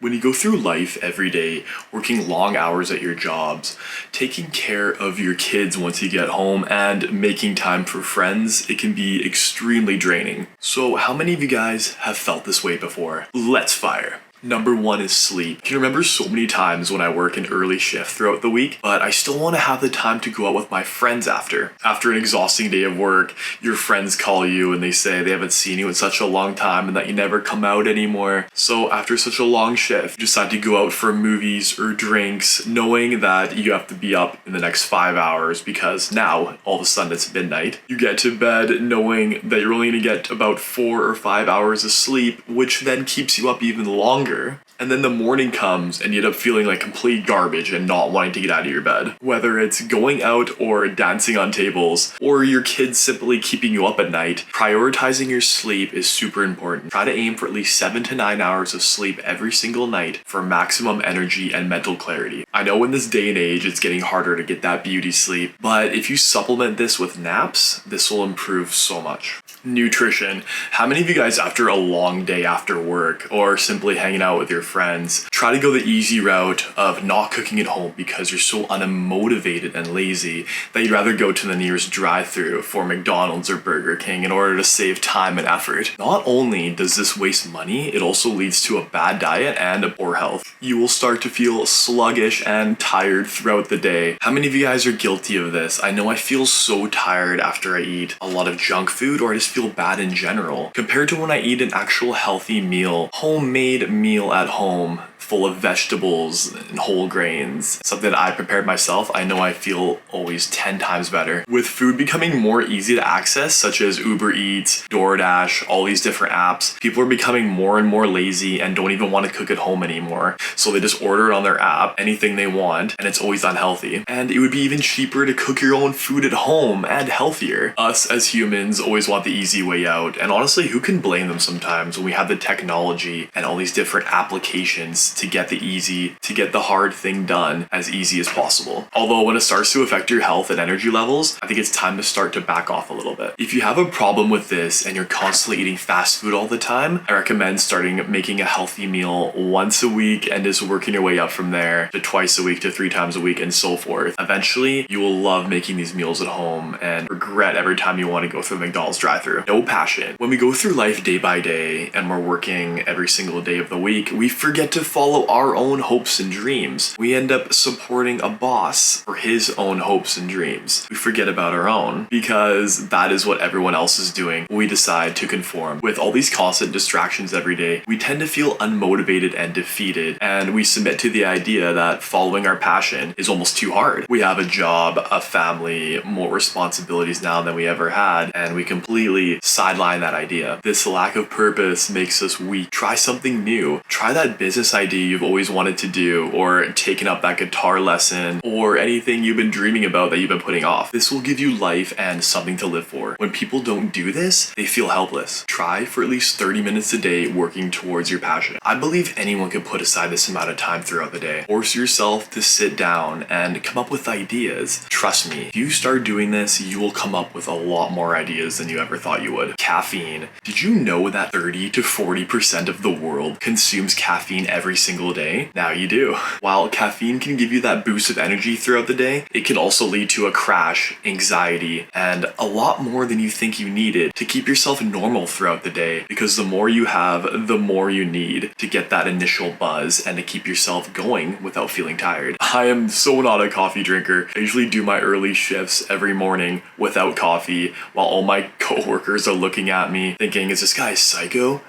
When you go through life every day, working long hours at your jobs, taking care of your kids once you get home, and making time for friends, it can be extremely draining. So how many of you guys have felt this way before? Let's fire. Number one is sleep. I can remember so many times when I work an early shift throughout the week, but I still want to have the time to go out with my friends after. After an exhausting day of work, your friends call you and they say they haven't seen you in such a long time and that you never come out anymore. So after such a long shift, you decide to go out for movies or drinks, knowing that you have to be up in the next 5 hours because now, all of a sudden it's midnight. You get to bed knowing that you're only going to get about 4 or 5 hours of sleep, which then keeps you up even longer. And then the morning comes and you end up feeling like complete garbage and not wanting to get out of your bed. Whether it's going out or dancing on tables, or your kids simply keeping you up at night, prioritizing your sleep is super important. Try to aim for at least 7 to 9 hours of sleep every single night for maximum energy and mental clarity. I know in this day and age it's getting harder to get that beauty sleep, but if you supplement this with naps, this will improve so much. Nutrition. How many of you guys, after a long day after work or simply hanging out with your friends, try to go the easy route of not cooking at home because you're so unmotivated and lazy that you'd rather go to the nearest drive-thru for McDonald's or Burger King in order to save time and effort? Not only does this waste money, it also leads to a bad diet and a poor health. You will start to feel sluggish and tired throughout the day. How many of you guys are guilty of this? I know I feel so tired after I eat a lot of junk food, or I just feel bad in general compared to when I eat an actual healthy meal, homemade meal at home, full of vegetables and whole grains, something that I prepared myself. I know I feel always 10 times better. With food becoming more easy to access, such as Uber Eats, DoorDash, all these different apps, people are becoming more and more lazy and don't even want to cook at home anymore. So they just order it on their app, anything they want, and it's always unhealthy. And it would be even cheaper to cook your own food at home and healthier. Us as humans always want the easy way out, and honestly, who can blame them sometimes when we have the technology and all these different applications to get the hard thing done as easy as possible. Although when it starts to affect your health and energy levels, I think it's time to start to back off a little bit. If you have a problem with this and you're constantly eating fast food all the time, I recommend starting making a healthy meal once a week and just working your way up from there to twice a week to 3 times a week and so forth. Eventually, you will love making these meals at home and regret every time you want to go through the McDonald's drive-thru. No passion. When we go through life day by day and we're working every single day of the week, we forget to follow our own hopes and dreams. We end up supporting a boss for his own hopes and dreams. We forget about our own because that is what everyone else is doing. We decide to conform. With all these constant distractions every day, we tend to feel unmotivated and defeated, and we submit to the idea that following our passion is almost too hard. We have a job, a family, more responsibilities now than we ever had, and we completely sideline that idea. This lack of purpose makes us weak. Try something new. Try that business idea you've always wanted to do, or taking up that guitar lesson, or anything you've been dreaming about that you've been putting off. This will give you life and something to live for. When people don't do this, they feel helpless. Try for at least 30 minutes a day working towards your passion. I believe anyone can put aside this amount of time throughout the day. Force yourself to sit down and come up with ideas. Trust me, if you start doing this, you will come up with a lot more ideas than you ever thought you would. Caffeine. Did you know that 30 to 40% of the world consumes caffeine every single day? Now you do. While caffeine can give you that boost of energy throughout the day, it can also lead to a crash, anxiety, and a lot more than you think you needed to keep yourself normal throughout the day, because the more you have, the more you need to get that initial buzz and to keep yourself going without feeling tired. I am so not a coffee drinker. I usually do my early shifts every morning without coffee while all my coworkers are looking at me thinking, is this guy psycho?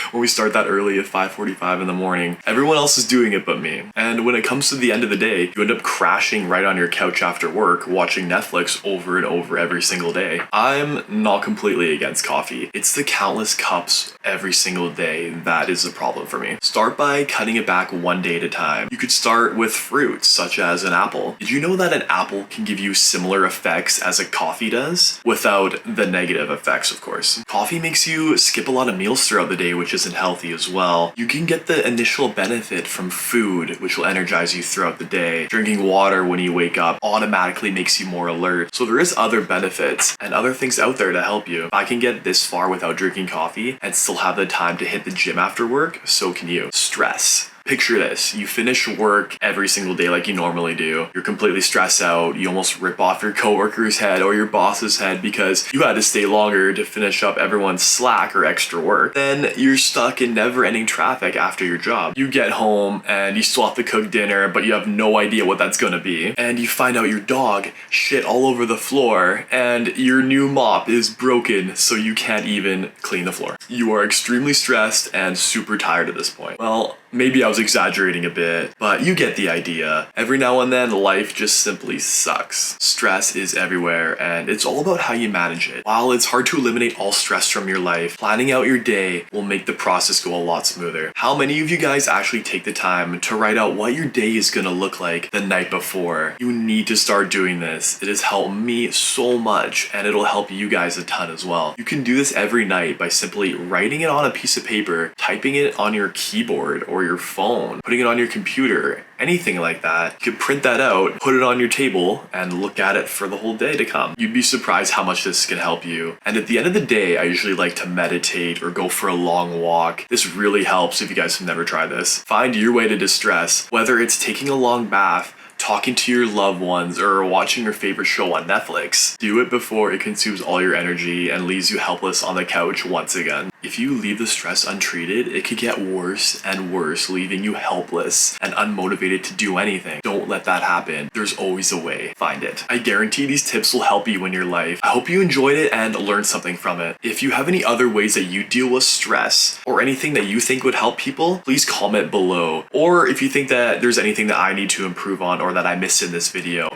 When we start that early at 5:45 in the morning, everyone else is doing it but me. And when it comes to the end of the day, you end up crashing right on your couch after work, watching Netflix over and over every single day. I'm not completely against coffee. It's the countless cups every single day that is the problem for me. Start by cutting it back one day at a time. You could start with fruits, such as an apple. Did you know that an apple can give you similar effects as a coffee does? Without the negative effects, of course. Coffee makes you skip a lot of meals meals throughout the day, which isn't healthy as well. You can get the initial benefit from food, which will energize you throughout the day. Drinking water when you wake up automatically makes you more alert. So there is other benefits and other things out there to help you. If I can get this far without drinking coffee and still have the time to hit the gym after work, so can you. Stress. Picture this, you finish work every single day like you normally do. You're completely stressed out. You almost rip off your coworker's head or your boss's head because you had to stay longer to finish up everyone's slack or extra work. Then you're stuck in never-ending traffic after your job. You get home and you still have to cook dinner, but you have no idea what that's gonna be. And you find out your dog shit all over the floor and your new mop is broken, so you can't even clean the floor. You are extremely stressed and super tired at this point. Well, maybe I was exaggerating a bit, but you get the idea. Every now and then, life just simply sucks. Stress is everywhere, and it's all about how you manage it. While it's hard to eliminate all stress from your life, planning out your day will make the process go a lot smoother. How many of you guys actually take the time to write out what your day is gonna look like the night before? You need to start doing this. It has helped me so much, and it'll help you guys a ton as well. You can do this every night by simply writing it on a piece of paper, typing it on your keyboard or your phone, putting it on your computer, anything like that. You could print that out, put it on your table, and look at it for the whole day to come. You'd be surprised how much this can help you. And at the end of the day, I usually like to meditate or go for a long walk. This really helps if you guys have never tried this. Find your way to distress, whether it's taking a long bath, talking to your loved ones, or watching your favorite show on Netflix. Do it before it consumes all your energy and leaves you helpless on the couch once again. If you leave the stress untreated, it could get worse and worse, leaving you helpless and unmotivated to do anything. Don't let that happen. There's always a way. Find it. I guarantee these tips will help you in your life. I hope you enjoyed it and learned something from it. If you have any other ways that you deal with stress or anything that you think would help people, please comment below. Or if you think that there's anything that I need to improve on or that I missed in this video,